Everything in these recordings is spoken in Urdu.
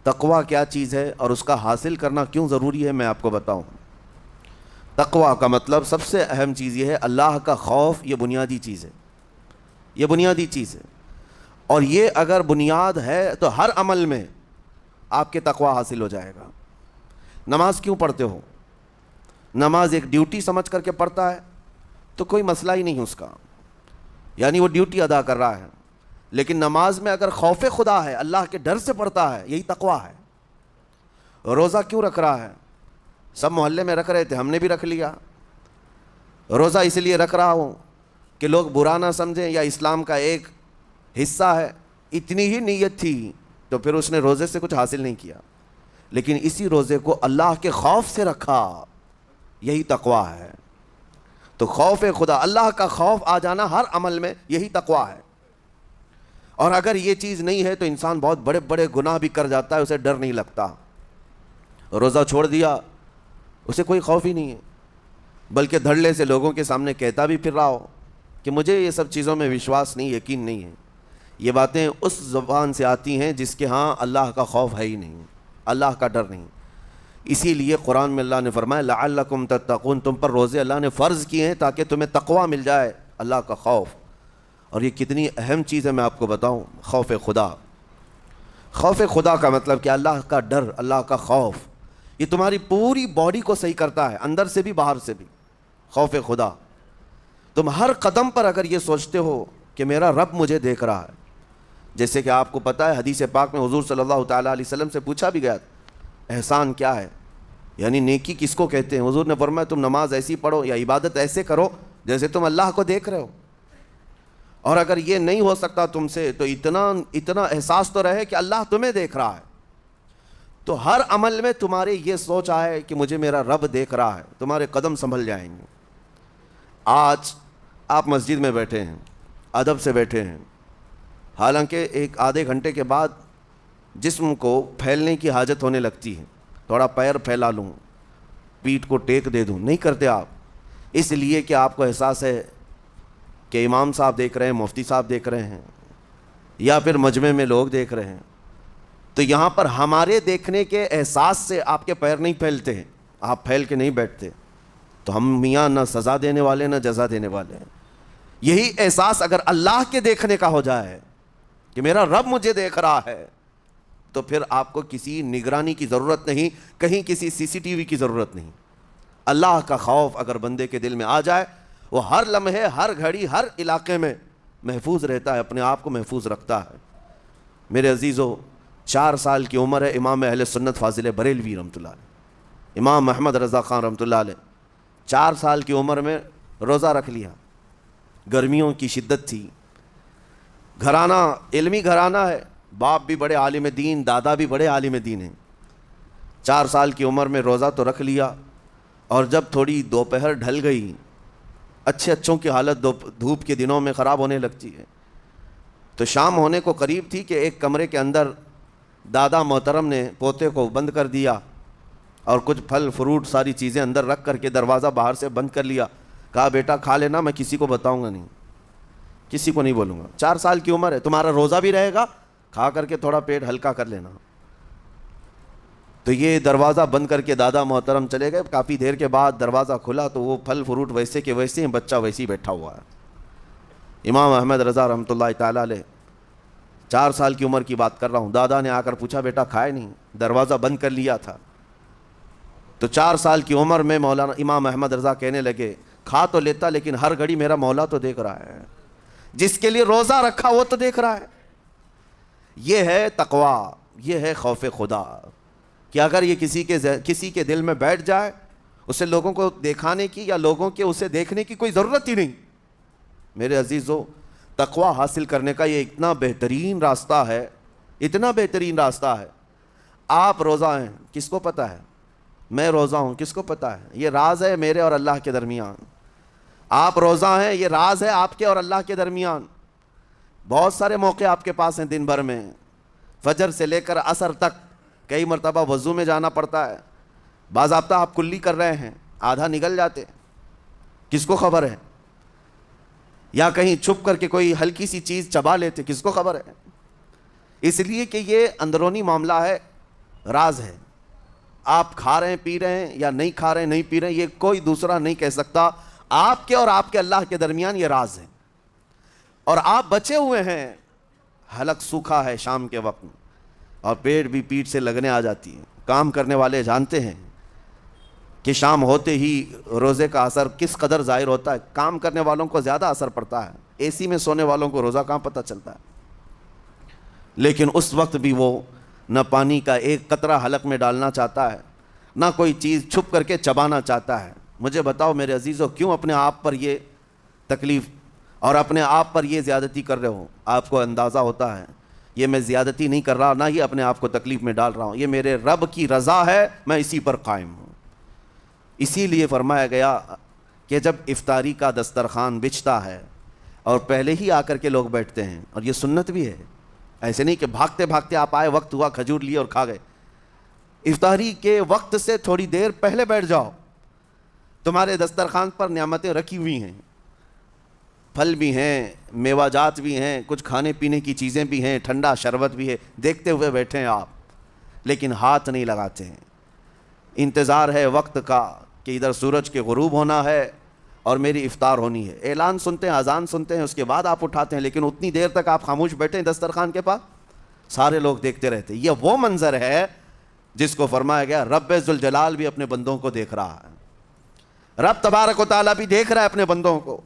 تقویٰ کیا چیز ہے اور اس کا حاصل کرنا کیوں ضروری ہے میں آپ کو بتاؤں۔ تقویٰ کا مطلب سب سے اہم چیز یہ ہے اللہ کا خوف، یہ بنیادی چیز ہے، یہ بنیادی چیز ہے، اور یہ اگر بنیاد ہے تو ہر عمل میں آپ کے تقویٰ حاصل ہو جائے گا۔ نماز کیوں پڑھتے ہو؟ نماز ایک ڈیوٹی سمجھ کر کے پڑھتا ہے تو کوئی مسئلہ ہی نہیں اس کا، یعنی وہ ڈیوٹی ادا کر رہا ہے، لیکن نماز میں اگر خوف خدا ہے، اللہ کے ڈر سے پڑھتا ہے، یہی تقویٰ ہے۔ روزہ کیوں رکھ رہا ہے؟ سب محلے میں رکھ رہے تھے، ہم نے بھی رکھ لیا۔ روزہ اس لیے رکھ رہا ہوں کہ لوگ برا نہ سمجھیں یا اسلام کا ایک حصہ ہے، اتنی ہی نیت تھی تو پھر اس نے روزے سے کچھ حاصل نہیں کیا، لیکن اسی روزے کو اللہ کے خوف سے رکھا، یہی تقویٰ ہے۔ تو خوف خدا، اللہ کا خوف آ جانا ہر عمل میں، یہی تقویٰ ہے۔ اور اگر یہ چیز نہیں ہے تو انسان بہت بڑے بڑے گناہ بھی کر جاتا ہے، اسے ڈر نہیں لگتا۔ روزہ چھوڑ دیا، اسے کوئی خوف ہی نہیں ہے، بلکہ دھڑلے سے لوگوں کے سامنے کہتا بھی پھر رہا ہو کہ مجھے یہ سب چیزوں میں وشواس نہیں، یقین نہیں ہے۔ یہ باتیں اس زبان سے آتی ہیں جس کے ہاں اللہ کا خوف ہے ہی نہیں، اللہ کا ڈر نہیں۔ اسی لیے قرآن میں اللہ نے فرمایا لعلکم تتقون، تم پر روزے اللہ نے فرض کیے ہیں تاکہ تمہیں تقویٰ مل جائے، اللہ کا خوف۔ اور یہ کتنی اہم چیز ہے میں آپ کو بتاؤں، خوف خدا۔ خوف خدا کا مطلب کہ اللہ کا ڈر، اللہ کا خوف، یہ تمہاری پوری باڈی کو صحیح کرتا ہے، اندر سے بھی باہر سے بھی۔ خوف خدا، تم ہر قدم پر اگر یہ سوچتے ہو کہ میرا رب مجھے دیکھ رہا ہے، جیسے کہ آپ کو پتہ ہے حدیث پاک میں حضور صلی اللہ تعالیٰ علیہ وسلم سے پوچھا بھی گیا احسان کیا ہے، یعنی نیکی کس کو کہتے ہیں؟ حضور نے فرمایا تم نماز ایسی پڑھو یا عبادت ایسے کرو جیسے تم اللہ کو دیکھ رہے ہو۔ اور اگر یہ نہیں ہو سکتا تم سے تو اتنا احساس تو رہے کہ اللہ تمہیں دیکھ رہا ہے، تو ہر عمل میں تمہارے یہ سوچ آئے کہ مجھے میرا رب دیکھ رہا ہے، تمہارے قدم سنبھل جائیں گے۔ آج آپ مسجد میں بیٹھے ہیں، ادب سے بیٹھے ہیں، حالانکہ ایک آدھے گھنٹے کے بعد جسم کو پھیلنے کی حاجت ہونے لگتی ہے، تھوڑا پیر پھیلا لوں، پیٹھ کو ٹیک دے دوں، نہیں کرتے آپ، اس لیے کہ آپ کو احساس ہے کہ امام صاحب دیکھ رہے ہیں، مفتی صاحب دیکھ رہے ہیں، یا پھر مجمع میں لوگ دیکھ رہے ہیں۔ تو یہاں پر ہمارے دیکھنے کے احساس سے آپ کے پیر نہیں پھیلتے ہیں، آپ پھیل کے نہیں بیٹھتے۔ تو ہم میاں نہ سزا دینے والے نہ جزا دینے والے ہیں۔ یہی احساس اگر اللہ کے دیکھنے کا ہو جائے کہ میرا رب مجھے دیکھ رہا ہے، تو پھر آپ کو کسی نگرانی کی ضرورت نہیں، کہیں کسی سی سی ٹی وی کی ضرورت نہیں۔ اللہ کا خوف اگر بندے کے دل میں آ جائے، وہ ہر لمحے، ہر گھڑی، ہر علاقے میں محفوظ رہتا ہے، اپنے آپ کو محفوظ رکھتا ہے۔ میرے عزیزو، 4 سال کی عمر ہے امام اہل سنت فاضل بریلوی رحمۃ اللہ علیہ، امام محمد رضا خان رحمۃ اللہ علیہ، 4 سال کی عمر میں روزہ رکھ لیا۔ گرمیوں کی شدت تھی، گھرانہ علمی گھرانہ ہے، باپ بھی بڑے عالم دین، دادا بھی بڑے عالم دین ہیں۔ 4 سال کی عمر میں روزہ تو رکھ لیا، اور جب تھوڑی دوپہر ڈھل گئی، اچھوں کی حالت دھوپ کے دنوں میں خراب ہونے لگتی ہے، تو شام ہونے کو قریب تھی کہ ایک کمرے کے اندر دادا محترم نے پوتے کو بند کر دیا اور کچھ پھل فروٹ ساری چیزیں اندر رکھ کر کے دروازہ باہر سے بند کر لیا۔ کہا بیٹا کھا لینا، میں کسی کو بتاؤں گا نہیں، کسی کو نہیں بولوں گا، 4 سال کی عمر ہے، تمہارا روزہ بھی رہے گا، کھا کر کے تھوڑا پیٹ ہلکا کر لینا۔ تو یہ دروازہ بند کر کے دادا محترم چلے گئے۔ کافی دیر کے بعد دروازہ کھلا تو وہ پھل فروٹ ویسے کے ویسے ہیں، بچہ ویسے ہی بیٹھا ہوا ہے۔ امام احمد رضا رحمۃ اللہ تعالیٰ علیہ، 4 سال کی عمر کی بات کر رہا ہوں، دادا نے آ کر پوچھا بیٹا کھائے نہیں؟ دروازہ بند کر لیا تھا۔ تو 4 سال کی عمر میں مولانا امام احمد رضا کہنے لگے کھا تو لیتا، لیکن ہر گھڑی میرا مولا تو دیکھ رہا ہے، جس کے لیے روزہ رکھا وہ تو دیکھ رہا ہے۔ یہ ہے تقویٰ، یہ ہے خوف خدا، کہ اگر یہ کسی کے دل میں بیٹھ جائے، اسے لوگوں کو دکھانے کی یا لوگوں کے اسے دیکھنے کی کوئی ضرورت ہی نہیں۔ میرے عزیزو، تقویٰ حاصل کرنے کا یہ اتنا بہترین راستہ ہے، اتنا بہترین راستہ ہے۔ آپ روزہ ہیں، کس کو پتہ ہے؟ میں روزہ ہوں، کس کو پتہ ہے؟ یہ راز ہے میرے اور اللہ کے درمیان۔ آپ روزہ ہیں، یہ راز ہے آپ کے اور اللہ کے درمیان۔ بہت سارے موقع آپ کے پاس ہیں دن بھر میں، فجر سے لے کر عصر تک، کئی مرتبہ وضو میں جانا پڑتا ہے، باضابطہ آپ کلی کر رہے ہیں، آدھا نگل جاتے، کس کو خبر ہے؟ یا کہیں چھپ کر کے کوئی ہلکی سی چیز چبا لیتے، کس کو خبر ہے؟ اس لیے کہ یہ اندرونی معاملہ ہے، راز ہے. آپ کھا رہے ہیں پی رہے ہیں یا نہیں کھا رہے ہیں نہیں پی رہے ہیں، یہ کوئی دوسرا نہیں کہہ سکتا. آپ کے اور آپ کے اللہ کے درمیان یہ راز ہے. اور آپ بچے ہوئے ہیں، حلق سوکھا ہے شام کے وقت میں، اور پیٹ بھی پیٹ سے لگنے آ جاتی ہے. کام کرنے والے جانتے ہیں کہ شام ہوتے ہی روزے کا اثر کس قدر ظاہر ہوتا ہے. کام کرنے والوں کو زیادہ اثر پڑتا ہے، اے سی میں سونے والوں کو روزہ کہاں پتہ چلتا ہے. لیکن اس وقت بھی وہ نہ پانی کا ایک قطرہ حلق میں ڈالنا چاہتا ہے، نہ کوئی چیز چھپ کر کے چبانا چاہتا ہے. مجھے بتاؤ میرے عزیزو، کیوں اپنے آپ پر یہ تکلیف اور اپنے آپ پر یہ زیادتی کر رہے ہو؟ آپ کو اندازہ ہوتا ہے یہ میں زیادتی نہیں کر رہا، نہ یہ اپنے آپ کو تکلیف میں ڈال رہا ہوں، یہ میرے رب کی رضا ہے، میں اسی پر قائم ہوں. اسی لیے فرمایا گیا کہ جب افطاری کا دسترخوان بچھتا ہے اور پہلے ہی آ کر کے لوگ بیٹھتے ہیں، اور یہ سنت بھی ہے، ایسے نہیں کہ بھاگتے بھاگتے آپ آئے، وقت ہوا کھجور لیے اور کھا گئے. افطاری کے وقت سے تھوڑی دیر پہلے بیٹھ جاؤ. تمہارے دسترخوان پر نعمتیں رکھی ہوئی ہیں، پھل بھی ہیں، میوہ جات بھی ہیں، کچھ کھانے پینے کی چیزیں بھی ہیں، ٹھنڈا شربت بھی ہے. دیکھتے ہوئے بیٹھے ہیں آپ، لیکن ہاتھ نہیں لگاتے ہیں. انتظار ہے وقت کا کہ ادھر سورج کے غروب ہونا ہے اور میری افطار ہونی ہے. اعلان سنتے ہیں، اذان سنتے ہیں، اس کے بعد آپ اٹھاتے ہیں، لیکن اتنی دیر تک آپ خاموش بیٹھے ہیں دسترخوان کے پاس، سارے لوگ دیکھتے رہتے. یہ وہ منظر ہے جس کو فرمایا گیا رب ذوالجلال بھی اپنے بندوں کو دیکھ رہا ہے. رب تبارک و تعالیٰ بھی دیکھ رہا ہے اپنے بندوں کو،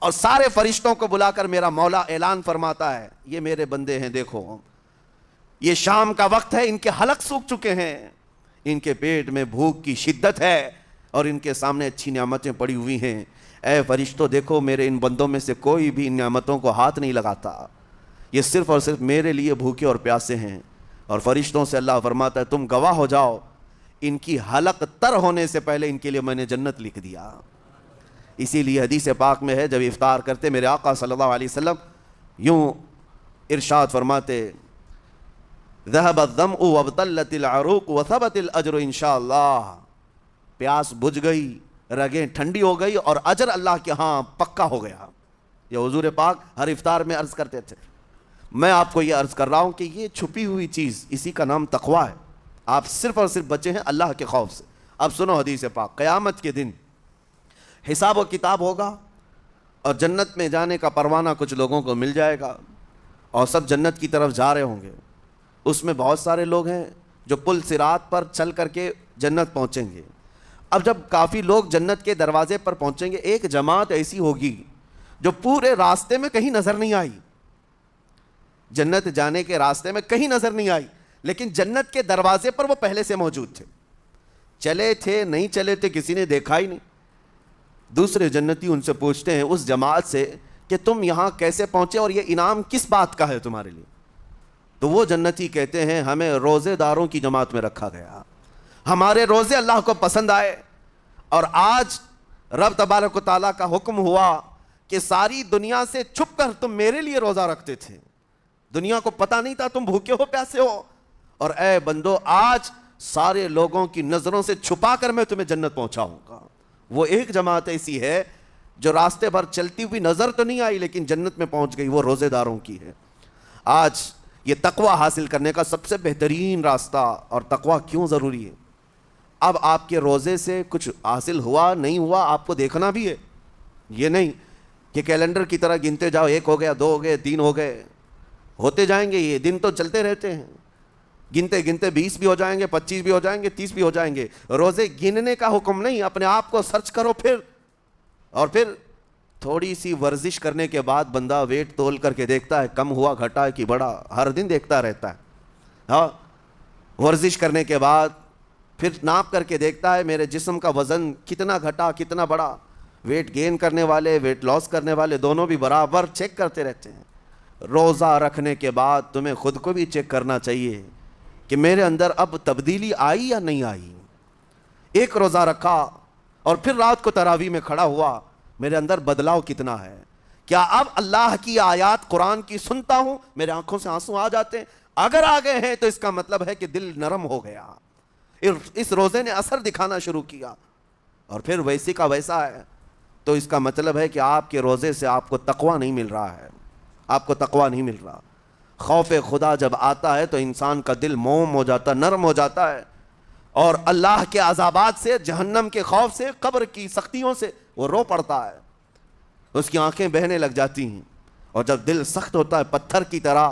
اور سارے فرشتوں کو بلا کر میرا مولا اعلان فرماتا ہے یہ میرے بندے ہیں، دیکھو یہ شام کا وقت ہے، ان کے حلق سوکھ چکے ہیں، ان کے پیٹ میں بھوک کی شدت ہے اور ان کے سامنے اچھی نعمتیں پڑی ہوئی ہیں. اے فرشتوں دیکھو میرے ان بندوں میں سے کوئی بھی ان نعمتوں کو ہاتھ نہیں لگاتا، یہ صرف اور صرف میرے لیے بھوکے اور پیاسے ہیں. اور فرشتوں سے اللہ فرماتا ہے تم گواہ ہو جاؤ، ان کی حلق تر ہونے سے پہلے ان کے لیے میں نے جنت لکھ دیا. اسی لیے حدیث پاک میں ہے جب افطار کرتے میرے آقا صلی اللہ علیہ وسلم یوں ارشاد فرماتے ذهب الظمأ وابتلت العروق وثبت الاجر انشاءاللہ. پیاس بجھ گئی، رگیں ٹھنڈی ہو گئی، اور اجر اللہ کے ہاں پکا ہو گیا. یہ حضور پاک ہر افطار میں عرض کرتے تھے. میں آپ کو یہ عرض کر رہا ہوں کہ یہ چھپی ہوئی چیز، اسی کا نام تقویٰ ہے. آپ صرف اور صرف بچے ہیں اللہ کے خوف سے. اب سنو حدیث پاک، قیامت کے دن حساب و کتاب ہوگا اور جنت میں جانے کا پروانہ کچھ لوگوں کو مل جائے گا اور سب جنت کی طرف جا رہے ہوں گے. اس میں بہت سارے لوگ ہیں جو پل صراط پر چل کر کے جنت پہنچیں گے. اب جب کافی لوگ جنت کے دروازے پر پہنچیں گے، ایک جماعت ایسی ہوگی جو پورے راستے میں کہیں نظر نہیں آئی، جنت جانے کے راستے میں کہیں نظر نہیں آئی، لیکن جنت کے دروازے پر وہ پہلے سے موجود تھے. چلے تھے نہیں چلے تھے کسی نے دیکھا ہی نہیں. دوسرے جنتی ان سے پوچھتے ہیں اس جماعت سے کہ تم یہاں کیسے پہنچے اور یہ انعام کس بات کا ہے تمہارے لیے؟ تو وہ جنتی کہتے ہیں ہمیں روزے داروں کی جماعت میں رکھا گیا، ہمارے روزے اللہ کو پسند آئے، اور آج رب تبارک و تعالیٰ کا حکم ہوا کہ ساری دنیا سے چھپ کر تم میرے لیے روزہ رکھتے تھے، دنیا کو پتہ نہیں تھا تم بھوکے ہو پیاسے ہو، اور اے بندو آج سارے لوگوں کی نظروں سے چھپا کر میں تمہیں جنت پہنچاؤں گا. وہ ایک جماعت ایسی ہے جو راستے بھر چلتی ہوئی نظر تو نہیں آئی لیکن جنت میں پہنچ گئی، وہ روزے داروں کی ہے. آج یہ تقویٰ حاصل کرنے کا سب سے بہترین راستہ، اور تقویٰ کیوں ضروری ہے؟ اب آپ کے روزے سے کچھ حاصل ہوا نہیں ہوا آپ کو دیکھنا بھی ہے. یہ نہیں کہ کیلنڈر کی طرح گنتے جاؤ، 1 ہو گیا، 2 ہو گئے، 3 ہو گئے، ہوتے جائیں گے. یہ دن تو چلتے رہتے ہیں، گنتے گنتے 20 بھی ہو جائیں گے، 25 بھی ہو جائیں گے، 30 بھی ہو جائیں گے. روزے گننے کا حکم نہیں، اپنے آپ کو سرچ کرو پھر تھوڑی سی ورزش کرنے کے بعد بندہ ویٹ تول کر کے دیکھتا ہے کم ہوا گھٹا ہے کہ بڑا، ہر دن دیکھتا رہتا ہے. ہاں، ورزش کرنے کے بعد پھر ناپ کر کے دیکھتا ہے میرے جسم کا وزن کتنا گھٹا کتنا بڑا. ویٹ گین کرنے والے ویٹ لاس کرنے والے دونوں بھی برابر چیک کرتے رہتے ہیں. روزہ رکھنے کے بعد تمہیں خود کو بھی چیک کرنا چاہیے کہ میرے اندر اب تبدیلی آئی یا نہیں آئی. ایک روزہ رکھا اور پھر رات کو تراویح میں کھڑا ہوا، میرے اندر بدلاؤ کتنا ہے؟ کیا اب اللہ کی آیات قرآن کی سنتا ہوں میرے آنکھوں سے آنسو آ جاتے ہیں؟ اگر آ گئے ہیں تو اس کا مطلب ہے کہ دل نرم ہو گیا، اس روزے نے اثر دکھانا شروع کیا. اور پھر ویسی کا ویسا ہے تو اس کا مطلب ہے کہ آپ کے روزے سے آپ کو تقویٰ نہیں مل رہا ہے، آپ کو تقویٰ نہیں مل رہا. خوف خدا جب آتا ہے تو انسان کا دل موم ہو جاتا، نرم ہو جاتا ہے، اور اللہ کے عذابات سے، جہنم کے خوف سے، قبر کی سختیوں سے وہ رو پڑتا ہے، اس کی آنکھیں بہنے لگ جاتی ہیں، اور جب دل سخت ہوتا ہے پتھر کی طرح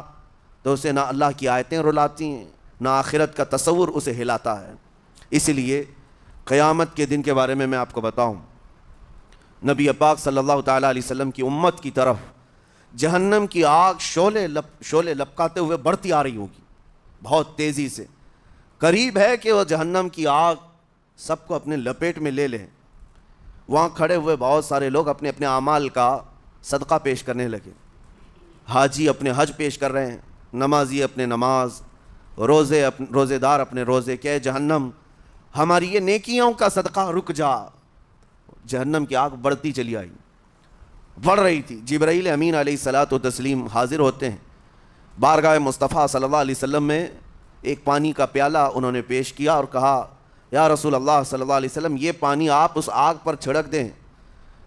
تو اسے نہ اللہ کی آیتیں رلاتی ہیں، نہ آخرت کا تصور اسے ہلاتا ہے۔ اس لیے قیامت کے دن کے بارے میں آپ کو بتاؤں، نبی پاک صلی اللہ تعالیٰ علیہ وسلم کی امت کی طرف جہنم کی آگ شعلے لپکاتے ہوئے بڑھتی آ رہی ہوگی بہت تیزی سے، قریب ہے کہ وہ جہنم کی آگ سب کو اپنے لپیٹ میں لے لیں۔ وہاں کھڑے ہوئے بہت سارے لوگ اپنے اپنے اعمال کا صدقہ پیش کرنے لگے، حاجی اپنے حج پیش کر رہے ہیں، نمازی اپنے نماز، روزے دار اپنے روزے، کہ جہنم ہماری یہ نیکیوں کا صدقہ رک جا۔ جہنم کی آگ بڑھتی چلی آئی، بڑھ رہی تھی۔ جبرائیل امین علیہ الصلاۃ والتسلیم حاضر ہوتے ہیں بارگاہ مصطفیٰ صلی اللہ علیہ وسلم میں، ایک پانی کا پیالہ انہوں نے پیش کیا اور کہا یا رسول اللہ صلی اللہ علیہ وسلم یہ پانی آپ اس آگ پر چھڑک دیں۔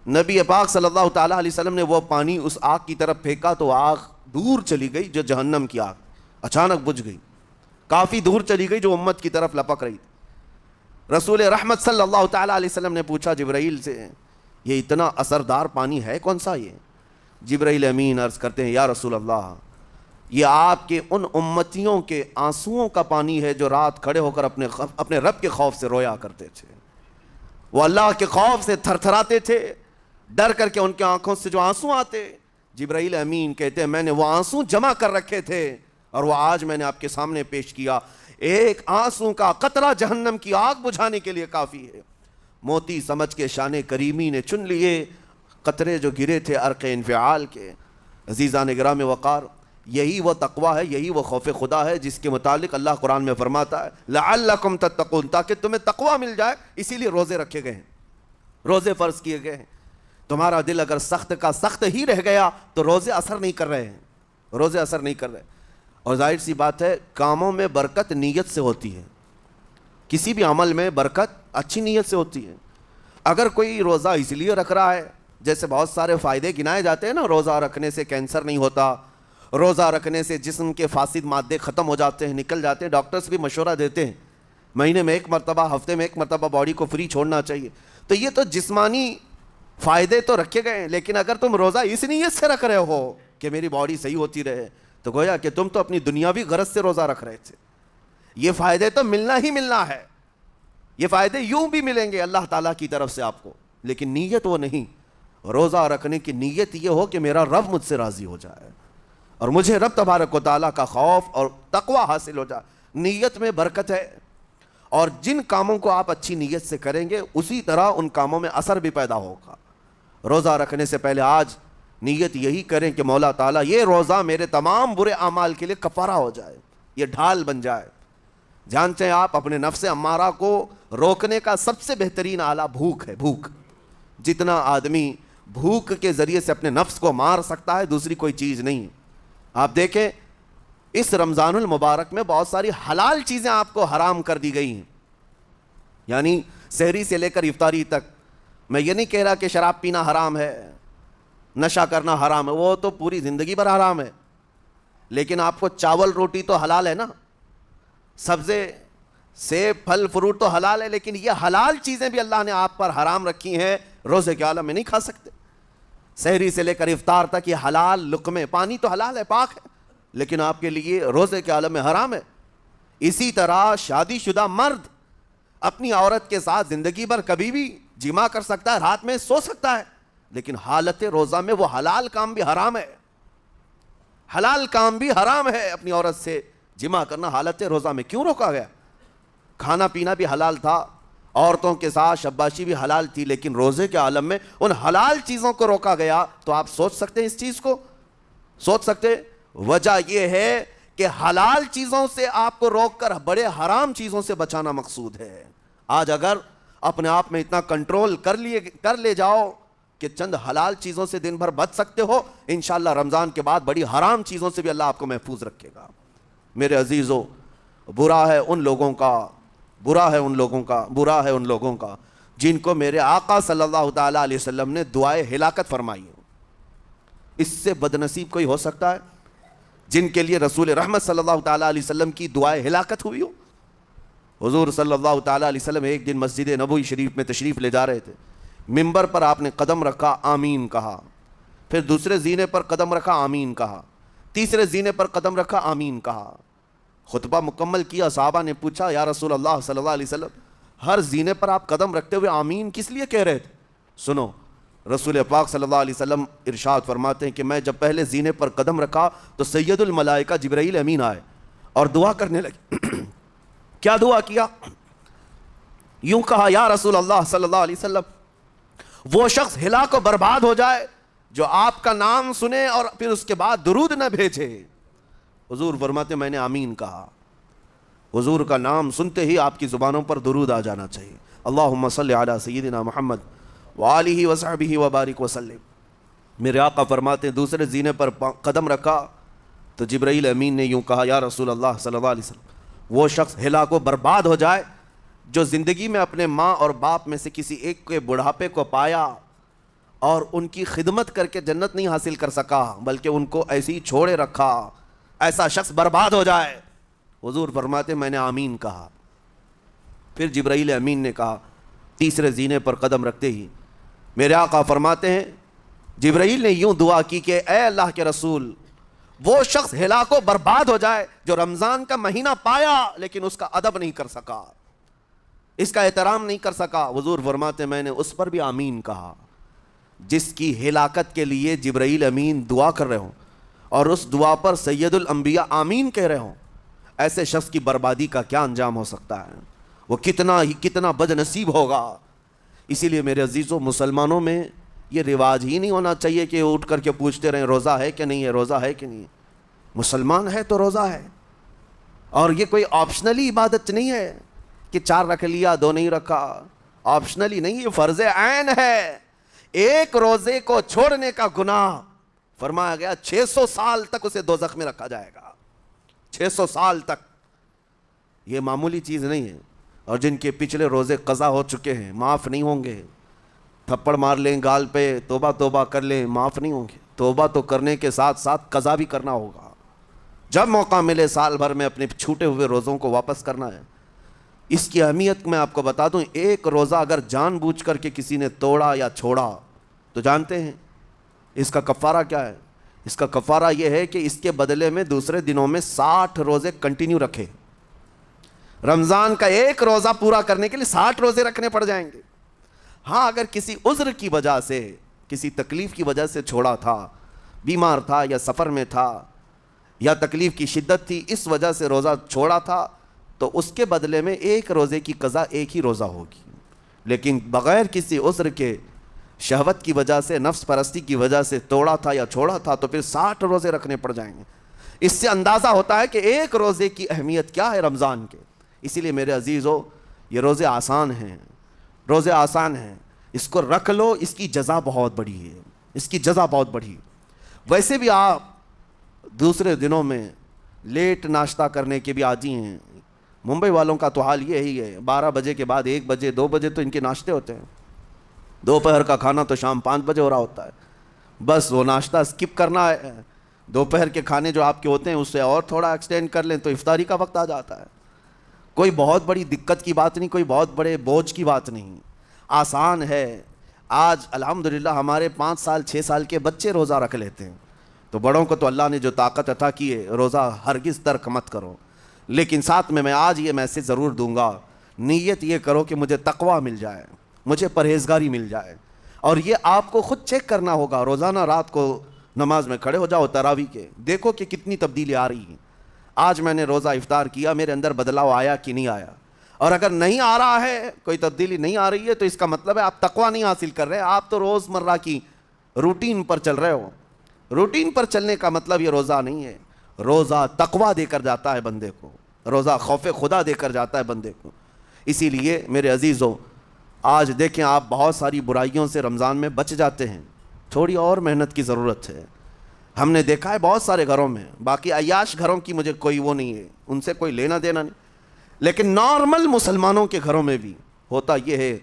نبی پاک صلی اللہ تعالیٰ علیہ وسلم نے وہ پانی اس آگ کی طرف پھینکا تو آگ دور چلی گئی، جو جہنم کی آگ اچانک بجھ گئی، کافی دور چلی گئی جو امت کی طرف لپک رہی تھی۔ رسول رحمت صلی اللہ تعالیٰ علیہ وسلم نے پوچھا جبرائیل سے یہ اتنا اثردار پانی ہے کون سا یہ؟ جبرائیل امین عرض کرتے ہیں یا رسول اللہ یہ آپ کے ان امتیوں کے آنسوؤں کا پانی ہے جو رات کھڑے ہو کر اپنے رب کے خوف سے رویا کرتے تھے، وہ اللہ کے خوف سے تھر تھراتے تھے، ڈر کر کے ان کے آنکھوں سے جو آنسو آتے۔ جبرائیل امین کہتے ہیں میں نے وہ آنسو جمع کر رکھے تھے اور وہ آج میں نے آپ کے سامنے پیش کیا۔ ایک آنسو کا قطرہ جہنم کی آگ بجھانے کے لیے کافی ہے۔ موتی سمجھ کے شان کریمی نے چن لیے قطرے جو گرے تھے عرق انفعال کے۔ عزیزان گرامی وقار، یہی وہ تقویٰ ہے، یہی وہ خوف خدا ہے جس کے متعلق اللہ قرآن میں فرماتا ہے لعلکم تتقون، تاکہ تمہیں تقویٰ مل جائے، اسی لیے روزے رکھے گئے ہیں، روزے فرض کیے گئے ہیں۔ تمہارا دل اگر سخت کا سخت ہی رہ گیا تو روزے اثر نہیں کر رہے ہیں، روزے اثر نہیں کر رہے۔ اور ظاہر سی بات ہے کاموں میں برکت نیت سے ہوتی ہے، کسی بھی عمل میں برکت اچھی نیت سے ہوتی ہے۔ اگر کوئی روزہ اس لیے رکھ رہا ہے، جیسے بہت سارے فائدے گنائے جاتے ہیں نا، روزہ رکھنے سے کینسر نہیں ہوتا، روزہ رکھنے سے جسم کے فاسد مادے ختم ہو جاتے ہیں، نکل جاتے ہیں، ڈاکٹرز بھی مشورہ دیتے ہیں مہینے میں ایک مرتبہ، ہفتے میں ایک مرتبہ باڈی کو فری چھوڑنا چاہیے۔ تو یہ تو جسمانی فائدے تو رکھے گئے ہیں، لیکن اگر تم روزہ اس نیت سے رکھ رہے ہو کہ میری باڈی صحیح ہوتی رہے تو گویا کہ تم تو اپنی دنیاوی غرض سے روزہ رکھ رہے تھے۔ یہ فائدے تو ملنا ہی ملنا ہے، یہ فائدے یوں بھی ملیں گے اللہ تعالیٰ کی طرف سے آپ کو، لیکن نیت وہ نہیں۔ روزہ رکھنے کی نیت یہ ہو کہ میرا رب مجھ سے راضی ہو جائے اور مجھے رب تبارک و تعالیٰ کا خوف اور تقویٰ حاصل ہو جائے۔ نیت میں برکت ہے، اور جن کاموں کو آپ اچھی نیت سے کریں گے اسی طرح ان کاموں میں اثر بھی پیدا ہوگا۔ روزہ رکھنے سے پہلے آج نیت یہی کریں کہ مولا تعالیٰ یہ روزہ میرے تمام برے اعمال کے لیے کفارہ ہو جائے، یہ ڈھال بن جائے۔ جانتے ہیں آپ اپنے نفس امارہ کو روکنے کا سب سے بہترین آلہ بھوک ہے، بھوک۔ جتنا آدمی بھوک کے ذریعے سے اپنے نفس کو مار سکتا ہے دوسری کوئی چیز نہیں۔ آپ دیکھیں اس رمضان المبارک میں بہت ساری حلال چیزیں آپ کو حرام کر دی گئی ہیں، یعنی سحری سے لے کر افطاری تک۔ میں یہ نہیں کہہ رہا کہ شراب پینا حرام ہے، نشہ کرنا حرام ہے، وہ تو پوری زندگی بھر حرام ہے، لیکن آپ کو چاول روٹی تو حلال ہے نا، سبزے سیب پھل فروٹ تو حلال ہے، لیکن یہ حلال چیزیں بھی اللہ نے آپ پر حرام رکھی ہیں، روزے کے عالم میں نہیں کھا سکتے۔ سحری سے لے کر افطار تک یہ حلال لقمے، پانی تو حلال ہے، پاک ہے، لیکن آپ کے لیے روزے کے عالم میں حرام ہے۔ اسی طرح شادی شدہ مرد اپنی عورت کے ساتھ زندگی بھر کبھی بھی جمع کر سکتا ہے، رات میں سو سکتا ہے، لیکن حالت روزہ میں وہ حلال کام بھی حرام ہے، حلال کام بھی حرام ہے۔ اپنی عورت سے جمع کرنا حالت روزہ میں کیوں روکا گیا؟ کھانا پینا بھی حلال تھا، عورتوں کے ساتھ شباشی بھی حلال تھی، لیکن روزے کے عالم میں ان حلال چیزوں کو روکا گیا۔ تو آپ سوچ سکتے ہیں اس چیز کو، سوچ سکتے؟ وجہ یہ ہے کہ حلال چیزوں سے آپ کو روک کر بڑے حرام چیزوں سے بچانا مقصود ہے۔ آج اگر اپنے آپ میں اتنا کنٹرول کر لے جاؤ کہ چند حلال چیزوں سے دن بھر بچ سکتے ہو، انشاءاللہ رمضان کے بعد بڑی حرام چیزوں سے بھی اللہ آپ کو محفوظ رکھے گا۔ میرے عزیزو، برا ہے ان لوگوں کا جن کو میرے آقا صلی اللہ تعالیٰ علیہ وسلم نے دعائے ہلاکت فرمائی ہو۔ اس سے بدنصیب کوئی ہو سکتا ہے؟ جن کے لیے رسول رحمت صلی اللہ تعالیٰ علیہ وسلم کی دعائے ہلاکت ہوئی ہو. حضور صلی اللہ تعالیٰ علیہ وسلم ایک دن مسجد نبوی شریف میں تشریف لے جا رہے تھے. منبر پر آپ نے قدم رکھا, آمین کہا. پھر دوسرے زینے پر قدم رکھا, آمین کہا. تیسرے زینے پر قدم رکھا, آمین کہا. خطبہ مکمل کیا. صحابہ نے پوچھا, یا رسول اللہ صلی اللہ علیہ وسلم, ہر زینے پر آپ قدم رکھتے ہوئے آمین کس لیے کہہ رہے تھے؟ سنو, رسول پاک صلی اللہ علیہ وسلم ارشاد فرماتے ہیں کہ میں جب پہلے زینے پر قدم رکھا تو سید الملائکہ جبرائیل امین آئے اور دعا کرنے لگے. کیا دعا کیا؟ یوں کہا, یا رسول اللہ صلی اللہ علیہ وسلم, وہ شخص ہلاک و برباد ہو جائے جو آپ کا نام سنے اور پھر اس کے بعد درود نہ بھیجے. حضور فرماتے میں نے آمین کہا. حضور کا نام سنتے ہی آپ کی زبانوں پر درود آ جانا چاہیے. اللہم صلی علی سیدنا محمد وآلہ وصحبہ وبارک وسلم. میرے آقا فرماتے ہیں دوسرے زینے پر قدم رکھا تو جبرائیل امین نے یوں کہا, یا رسول اللہ صلی اللہ علیہ وسلم, وہ شخص ہلاک و برباد ہو جائے جو زندگی میں اپنے ماں اور باپ میں سے کسی ایک کے بڑھاپے کو پایا اور ان کی خدمت کر کے جنت نہیں حاصل کر سکا بلکہ ان کو ایسے ہی چھوڑے رکھا, ایسا شخص برباد ہو جائے. حضور فرماتے میں نے آمین کہا. پھر جبرائیل امین نے کہا تیسرے زینے پر قدم رکھتے ہی. میرے آقا فرماتے ہیں جبرائیل نے یوں دعا کی کہ اے اللہ کے رسول, وہ شخص ہلاک و برباد ہو جائے جو رمضان کا مہینہ پایا لیکن اس کا ادب نہیں کر سکا, اس کا احترام نہیں کر سکا. حضور فرماتے میں نے اس پر بھی آمین کہا. جس کی ہلاکت کے لیے جبرائیل امین دعا کر رہے ہوں اور اس دعا پر سید الانبیاء آمین کہہ رہے ہوں, ایسے شخص کی بربادی کا کیا انجام ہو سکتا ہے؟ وہ کتنا بد نصیب ہوگا. اسی لیے میرے عزیزوں, مسلمانوں میں یہ رواج ہی نہیں ہونا چاہیے کہ اٹھ کر کے پوچھتے رہیں روزہ ہے کہ نہیں ہے, روزہ ہے کہ نہیں ہے. مسلمان ہے تو روزہ ہے, اور یہ کوئی آپشنلی عبادت نہیں ہے کہ 4 رکھ لیا 2 نہیں رکھا. آپشنلی نہیں, یہ فرض عین ہے. ایک روزے کو چھوڑنے کا گناہ فرمایا گیا 600 سال تک اسے دوزخ میں رکھا جائے گا. 600 سال تک. یہ معمولی چیز نہیں ہے. اور جن کے پچھلے روزے قضا ہو چکے ہیں معاف نہیں ہوں گے. تھپڑ مار لیں گال پہ, توبہ کر لیں, معاف نہیں ہوں گے. توبہ تو کرنے کے ساتھ ساتھ قضا بھی کرنا ہوگا. جب موقع ملے سال بھر میں اپنے چھوٹے ہوئے روزوں کو واپس کرنا ہے. اس کی اہمیت میں آپ کو بتا دوں, ایک روزہ اگر جان بوجھ کر کے کسی نے توڑا یا چھوڑا تو جانتے ہیں اس کا کفارہ کیا ہے؟ اس کا کفارہ یہ ہے کہ اس کے بدلے میں دوسرے دنوں میں 60 روزے کنٹینیو رکھے. رمضان کا ایک روزہ پورا کرنے کے لیے 60 روزے رکھنے پڑ جائیں گے. ہاں, اگر کسی عذر کی وجہ سے, کسی تکلیف کی وجہ سے چھوڑا تھا, بیمار تھا یا سفر میں تھا یا تکلیف کی شدت تھی, اس وجہ سے روزہ چھوڑا تھا, تو اس کے بدلے میں ایک روزے کی قضا ایک ہی روزہ ہوگی. لیکن بغیر کسی عذر کے, شہوت کی وجہ سے, نفس پرستی کی وجہ سے توڑا تھا یا چھوڑا تھا تو پھر 60 روزے رکھنے پڑ جائیں گے. اس سے اندازہ ہوتا ہے کہ ایک روزے کی اہمیت کیا ہے رمضان کے. اسی لیے میرے عزیزو, یہ روزے آسان ہیں, روزے آسان ہیں, اس کو رکھ لو, اس کی جزا بہت بڑی ہے, اس کی جزا بہت بڑی. ویسے بھی آپ دوسرے دنوں میں لیٹ ناشتہ کرنے کے بھی عادی ہیں. ممبئی والوں کا تو حال یہی ہے, 12 بجے کے بعد 1 بجے 2 بجے تو ان کے ناشتے ہوتے ہیں. دوپہر کا کھانا تو شام 5 بجے ہو رہا ہوتا ہے. بس وہ ناشتہ اسکپ کرنا ہے. دوپہر کے کھانے جو آپ کے ہوتے ہیں اس سے اور تھوڑا ایکسٹینڈ کر لیں تو افطاری کا وقت آ جاتا ہے. کوئی بہت بڑی دقت کی بات نہیں, کوئی بہت بڑے بوجھ کی بات نہیں, آسان ہے. آج الحمدللہ ہمارے 5 سال 6 سال کے بچے روزہ رکھ لیتے ہیں. تو بڑوں کو تو اللہ نے جو طاقت عطا کی ہے, روزہ ہرگز ترک مت کرو. لیکن ساتھ میں آج یہ میسج ضرور دوں گا, نیت یہ کرو کہ مجھے تقویٰ مل جائے, مجھے پرہیزگاری مل جائے. اور یہ آپ کو خود چیک کرنا ہوگا. روزانہ رات کو نماز میں کھڑے ہو جاؤ تراویح کے, دیکھو کہ کتنی تبدیلی آ رہی ہے. آج میں نے روزہ افطار کیا, میرے اندر بدلاؤ آیا کہ نہیں آیا؟ اور اگر نہیں آ رہا ہے, کوئی تبدیلی نہیں آ رہی ہے, تو اس کا مطلب ہے آپ تقویٰ نہیں حاصل کر رہے. آپ تو روز مرہ کی روٹین پر چل رہے ہو. روٹین پر چلنے کا مطلب یہ روزہ نہیں ہے. روزہ تقویٰ دے کر جاتا ہے بندے کو, روزہ خوف خدا دے کر جاتا ہے بندے کو. اسی لیے میرے عزیزوں, آج دیکھیں آپ بہت ساری برائیوں سے رمضان میں بچ جاتے ہیں. تھوڑی اور محنت کی ضرورت ہے. ہم نے دیکھا ہے بہت سارے گھروں میں, باقی عیاش گھروں کی مجھے کوئی وہ نہیں ہے, ان سے کوئی لینا دینا نہیں, لیکن نارمل مسلمانوں کے گھروں میں بھی ہوتا یہ ہے,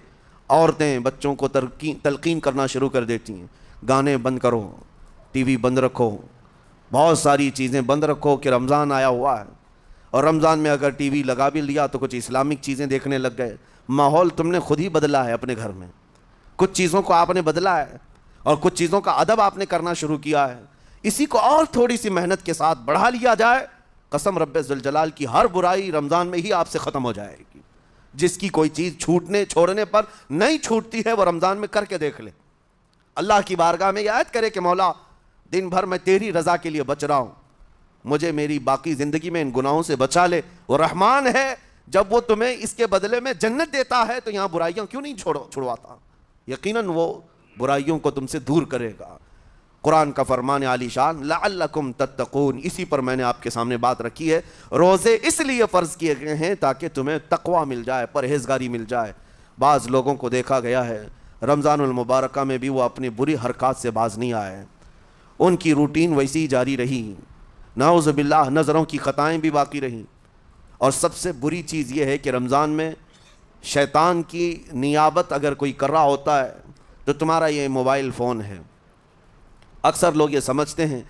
عورتیں بچوں کو تلقین کرنا شروع کر دیتی ہیں, گانے بند کرو, ٹی وی بند رکھو, بہت ساری چیزیں بند رکھو کہ رمضان آیا ہوا ہے، اور رمضان میں اگر ٹی وی لگا بھی لیا تو کچھ اسلامک چیزیں دیکھنے لگ گئے۔ ماحول تم نے خود ہی بدلا ہے اپنے گھر میں، کچھ چیزوں کو آپ نے بدلا ہے اور کچھ چیزوں کا ادب آپ نے کرنا شروع کیا ہے۔ اسی کو اور تھوڑی سی محنت کے ساتھ بڑھا لیا جائے، قسم رب ذوالجلال کی ہر برائی رمضان میں ہی آپ سے ختم ہو جائے گی۔ جس کی کوئی چیز چھوڑنے پر نہیں چھوٹتی ہے وہ رمضان میں کر کے دیکھ لے، اللہ کی بارگاہ میں یہ عہد کرے کہ مولا دن بھر میں تیری رضا کے لیے بچ رہا ہوں، مجھے میری باقی زندگی میں ان گناہوں سے بچا لے۔ وہ رحمان ہے، جب وہ تمہیں اس کے بدلے میں جنت دیتا ہے تو یہاں برائیاں کیوں نہیں چھڑواتا؟ یقیناً وہ برائیوں کو تم سے دور کرے گا۔ قرآن کا فرمان عالی شان لعلکم تتقون، اسی پر میں نے آپ کے سامنے بات رکھی ہے۔ روزے اس لیے فرض کیے گئے ہیں تاکہ تمہیں تقوی مل جائے، پرہیزگاری مل جائے۔ بعض لوگوں کو دیکھا گیا ہے رمضان المبارکہ میں بھی وہ اپنی بری حرکات سے باز نہیں آئے، ان کی روٹین ویسی ہی جاری رہی، نعوذ باللہ نظروں کی خطائیں بھی باقی رہیں۔ اور سب سے بری چیز یہ ہے کہ رمضان میں شیطان کی نیابت اگر کوئی کر رہا ہوتا ہے تو تمہارا یہ موبائل فون ہے۔ اکثر لوگ یہ سمجھتے ہیں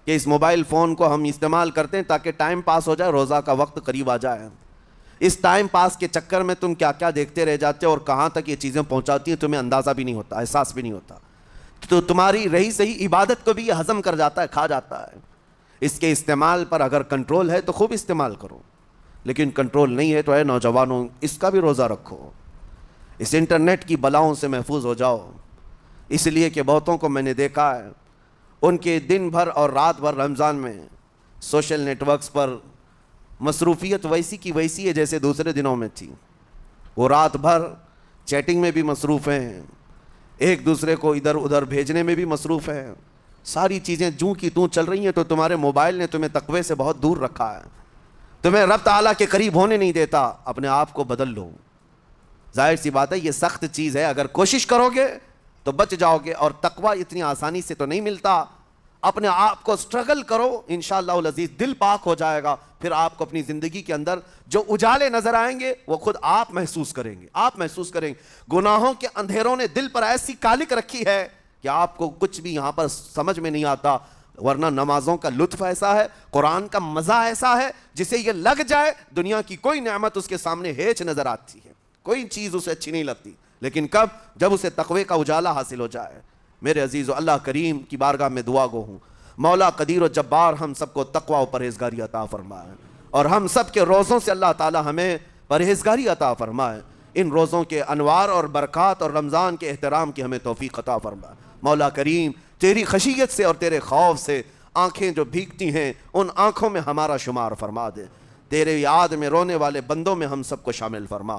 کہ اس موبائل فون کو ہم استعمال کرتے ہیں تاکہ ٹائم پاس ہو جائے، روزہ کا وقت قریب آ جائے۔ اس ٹائم پاس کے چکر میں تم کیا کیا دیکھتے رہ جاتے ہو اور کہاں تک یہ چیزیں پہنچاتی ہیں تمہیں اندازہ بھی نہیں ہوتا، احساس بھی نہیں ہوتا۔ تو تمہاری رہی صحیح عبادت کو بھی یہ ہضم کر جاتا ہے، کھا جاتا ہے۔ اس کے استعمال پر اگر کنٹرول ہے تو خوب استعمال کرو، لیکن کنٹرول نہیں ہے تو اے نوجوانوں اس کا بھی روزہ رکھو، اس انٹرنیٹ کی بلاؤں سے محفوظ ہو جاؤ۔ اس لیے کہ بہتوں کو میں نے دیکھا ہے ان کے دن بھر اور رات بھر رمضان میں سوشل نیٹ ورکس پر مصروفیت ویسی کی ویسی ہے جیسے دوسرے دنوں میں تھی۔ وہ رات بھر چیٹنگ میں بھی مصروف ہیں، ایک دوسرے کو ادھر ادھر بھیجنے میں بھی مصروف ہیں، ساری چیزیں جوں کی توں چل رہی ہیں۔ تو تمہارے موبائل نے تمہیں تقوی سے بہت دور رکھا ہے، تمہیں رب تعالیٰ کے قریب ہونے نہیں دیتا۔ اپنے آپ کو بدل لو۔ ظاہر سی بات ہے یہ سخت چیز ہے، اگر کوشش کرو گے تو بچ جاؤ گے، اور تقوی اتنی آسانی سے تو نہیں ملتا۔ اپنے آپ کو سٹرگل کرو، انشاءاللہ العزیز دل پاک ہو جائے گا، پھر آپ کو اپنی زندگی کے اندر جو اجالے نظر آئیں گے وہ خود آپ محسوس کریں گے، آپ محسوس کریں گے۔ گناہوں کے اندھیروں نے دل پر ایسی کالک رکھی ہے کہ آپ کو کچھ بھی یہاں پر سمجھ میں نہیں آتا، ورنہ نمازوں کا لطف ایسا ہے، قرآن کا مزہ ایسا ہے، جسے یہ لگ جائے دنیا کی کوئی نعمت اس کے سامنے ہیچ نظر آتی ہے، کوئی چیز اسے اچھی نہیں لگتی، لیکن کب؟ جب اسے تقوی کا اجالا حاصل ہو جائے۔ میرے عزیزو، اللہ کریم کی بارگاہ میں دعا گو ہوں، مولا قدیر و جبار ہم سب کو تقوی و پرہیزگاری عطا فرمائے، اور ہم سب کے روزوں سے اللہ تعالی ہمیں پرہیزگاری عطا فرمائے۔ ان روزوں کے انوار اور برکات اور رمضان کے احترام کی ہمیں توفیق عطا فرمائے۔ مولا کریم تیری خشیت سے اور تیرے خوف سے آنکھیں جو بھیگتی ہیں ان آنکھوں میں ہمارا شمار فرما دے، تیرے یاد میں رونے والے بندوں میں ہم سب کو شامل فرما۔